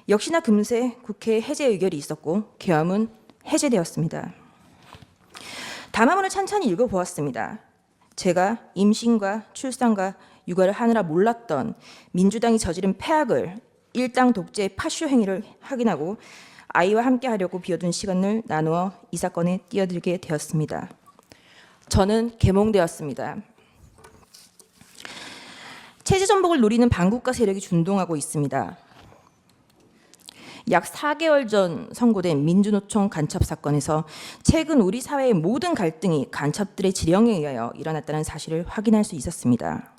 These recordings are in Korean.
역시나 금세 국회 해제 의결이 있었고 계엄은 해제되었습니다. 담화문을 찬찬히 읽어보았습니다. 제가 임신과 출산과 육아를 하느라 몰랐던 민주당이 저지른 폐악을 일당 독재의 파쇼 행위를 확인하고 아이와 함께 하려고 비워둔 시간을 나누어 이 사건에 뛰어들게 되었습니다. 저는 계몽되었습니다. 체제 전복을 노리는 반국가 세력이 준동하고 있습니다. 약 4개월 전 선고된 민주노총 간첩 사건에서 최근 우리 사회의 모든 갈등이 간첩들의 지령에 의하여 일어났다는 사실을 확인할 수 있었습니다.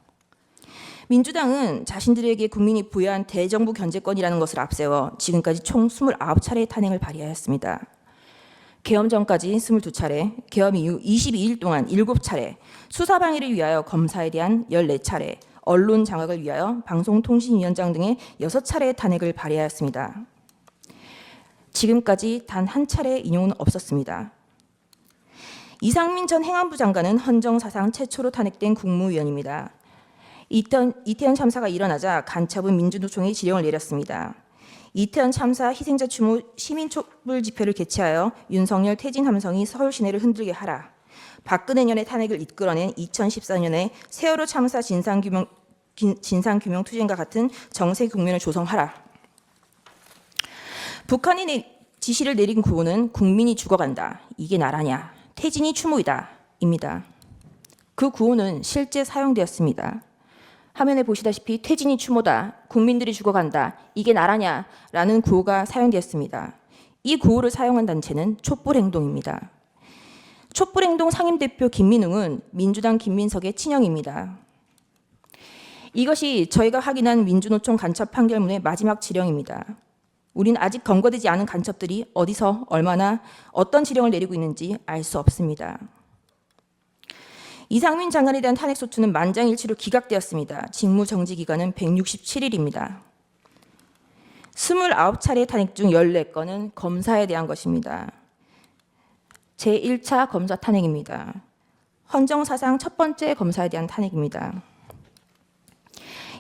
민주당은 자신들에게 국민이 부여한 대정부 견제권이라는 것을 앞세워 지금까지 총 29차례의 탄핵을 발의하였습니다. 계엄 전까지 22차례, 계엄 이후 22일 동안 7차례, 수사 방해를 위하여 검사에 대한 14차례, 언론 장악을 위하여 방송통신위원장 등의 6차례의 탄핵을 발의하였습니다. 지금까지 단 한 차례의 인용은 없었습니다. 이상민 전 행안부 장관은 헌정사상 최초로 탄핵된 국무위원입니다. 이태원 참사가 일어나자 간첩은 민주노총이 지령을 내렸습니다. 이태원 참사 희생자 추모 시민 촛불 집회를 개최하여 윤석열 퇴진 함성이 서울 시내를 흔들게 하라. 박근혜 년의 탄핵을 이끌어낸 2014년에 세월호 참사 진상규명 투쟁과 같은 정세 국면을 조성하라. 북한이 지시를 내린 구호는 국민이 죽어간다. 이게 나라냐. 퇴진이 추모이다. 입니다. 그 구호는 실제 사용되었습니다. 화면에 보시다시피 퇴진이 추모다. 국민들이 죽어간다. 이게 나라냐. 라는 구호가 사용되었습니다. 이 구호를 사용한 단체는 촛불행동입니다. 촛불행동 상임대표 김민웅은 민주당 김민석의 친형입니다. 이것이 저희가 확인한 민주노총 간첩 판결문의 마지막 지령입니다. 우리는 아직 검거되지 않은 간첩들이 어디서 얼마나 어떤 지령을 내리고 있는지 알 수 없습니다. 이상민 장관에 대한 탄핵소추는 만장일치로 기각되었습니다. 직무정지 기간은 167일입니다. 29차례 탄핵 중 14건은 검사에 대한 것입니다. 제1차 검사 탄핵입니다. 헌정사상 첫 번째 검사에 대한 탄핵입니다.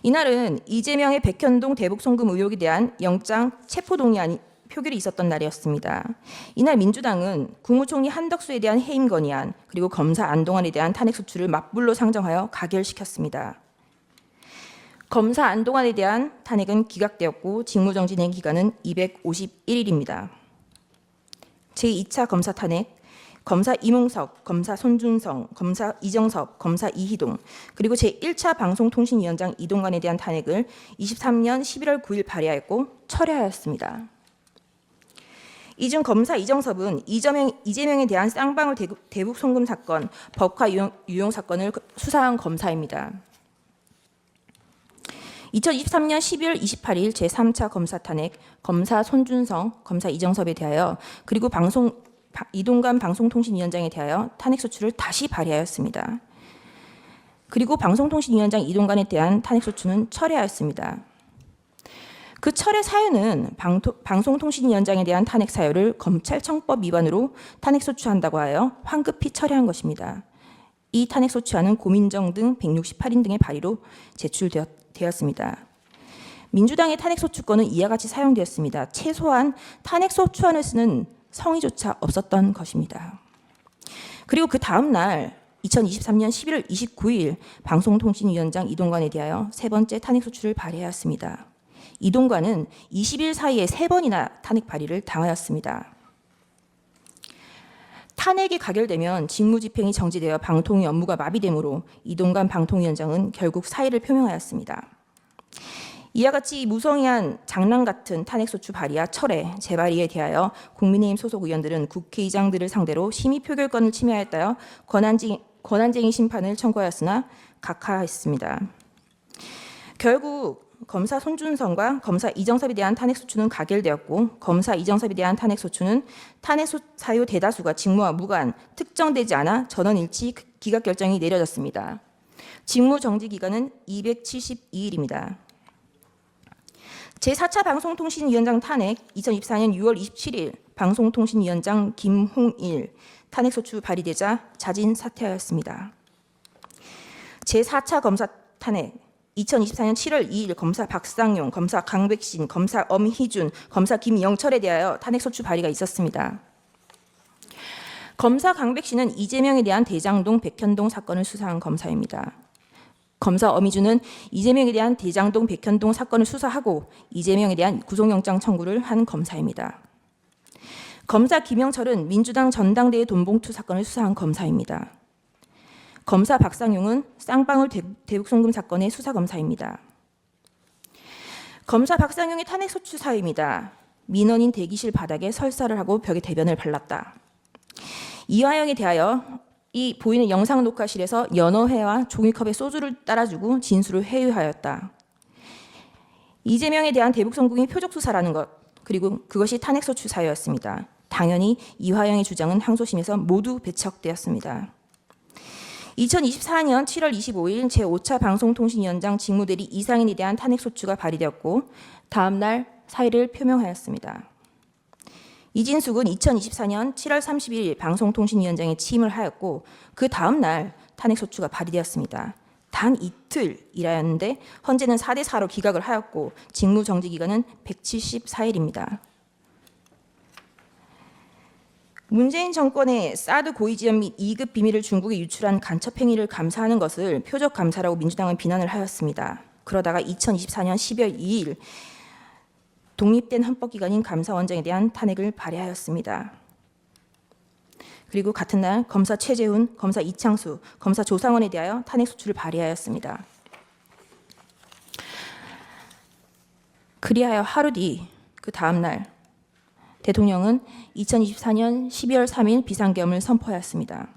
이날은 이재명의 백현동 대북송금 의혹에 대한 영장 체포동의안 표결이 있었던 날이었습니다. 이날 민주당은 국무총리 한덕수에 대한 해임 건의안 그리고 검사 안동환에 대한 탄핵소추를 맞불로 상정하여 가결시켰습니다. 검사 안동환에 대한 탄핵은 기각되었고 직무정지 된 기간은 251일입니다. 제2차 검사 탄핵, 검사 이몽석, 검사 손준성, 검사 이정섭, 검사 이희동, 그리고 제1차 방송통신위원장 이동관에 대한 탄핵을 23년 11월 9일 발의하였고 철회하였습니다. 이 중 검사 이정섭은 이재명에 대한 쌍방울 대북 송금 사건, 법화 유용 사건을 수사한 검사입니다. 2023년 12월 28일 제3차 검사 탄핵, 검사 손준성, 검사 이정섭에 대하여 그리고 이동관 방송통신위원장에 대하여 탄핵소추를 다시 발의하였습니다. 그리고 방송통신위원장 이동관에 대한 탄핵소추는 철회하였습니다. 그 철회 사유는 방송통신위원장에 대한 탄핵 사유를 검찰청법 위반으로 탄핵소추한다고 하여 황급히 철회한 것입니다. 이 탄핵소추안은 고민정 등 168인 등의 발의로 제출되었습니다. 민주당의 탄핵소추권은 이와 같이 사용되었습니다. 최소한 탄핵소추안을 쓰는 성의조차 없었던 것입니다. 그리고 그 다음 날 2023년 11월 29일 방송통신위원장 이동관에 대하여 세 번째 탄핵소추를 발의하였습니다. 이동관은 20일 사이에 3번이나 탄핵 발의를 당하였습니다. 탄핵이 가결되면 직무집행이 정지되어 방통위 업무가 마비되므로 이동관 방통위원장은 결국 사의를 표명하였습니다. 이와 같이 무성의한 장난 같은 탄핵소추 발의와 철회, 재발의에 대하여 국민의힘 소속 의원들은 국회의장들을 상대로 심의 표결권을 침해하였다며 권한쟁의 심판을 청구하였으나 각하했습니다. 결국 검사 손준성과 검사 이정섭에 대한 탄핵소추는 가결되었고 검사 이정섭에 대한 탄핵소추는 탄핵 사유 대다수가 직무와 무관, 특정되지 않아 전원일치 기각 결정이 내려졌습니다. 직무정지 기간은 272일입니다. 제4차 방송통신위원장 탄핵 2024년 6월 27일 방송통신위원장 김홍일 탄핵소추 발의되자 자진 사퇴하였습니다. 제4차 검사 탄핵 2024년 7월 2일 검사 박상용, 검사 강백신, 검사 엄희준, 검사 김영철에 대하여 탄핵소추 발의가 있었습니다. 검사 강백신은 이재명에 대한 대장동 백현동 사건을 수사한 검사입니다. 검사 엄희준은 이재명에 대한 대장동 백현동 사건을 수사하고 이재명에 대한 구속영장 청구를 한 검사입니다. 검사 김영철은 민주당 전당대회 돈봉투 사건을 수사한 검사입니다. 검사 박상용은 쌍방울 대북송금 사건의 수사검사입니다. 검사 박상용의 탄핵소추 사유입니다. 민원인 대기실 바닥에 설사를 하고 벽에 대변을 발랐다. 이화영에 대하여 이 보이는 영상 녹화실에서 연어회와 종이컵에 소주를 따라주고 진술을 회유하였다. 이재명에 대한 대북송금이 표적수사라는 것, 그리고 그것이 탄핵소추 사유였습니다. 당연히 이화영의 주장은 항소심에서 모두 배척되었습니다. 2024년 7월 25일 제5차 방송통신위원장 직무대리 이상인에 대한 탄핵소추가 발의되었고 다음 날 사의를 표명하였습니다. 이진숙은 2024년 7월 30일 방송통신위원장에 취임을 하였고 그 다음 날 탄핵소추가 발의되었습니다. 단 이틀 일하였는데 헌재는 4대4로 기각을 하였고 직무정지기간은 174일입니다. 문재인 정권의 사드 고위지원 및 2급 비밀을 중국에 유출한 간첩행위를 감사하는 것을 표적감사라고 민주당은 비난을 하였습니다. 그러다가 2024년 12월 2일 독립된 헌법기관인 감사원장에 대한 탄핵을 발의하였습니다. 그리고 같은 날 검사 최재훈, 검사 이창수, 검사 조상원에 대하여 탄핵소추를 발의하였습니다. 그리하여 하루 뒤 그 다음 날 대통령은 2024년 12월 3일 비상계엄을 선포하였습니다.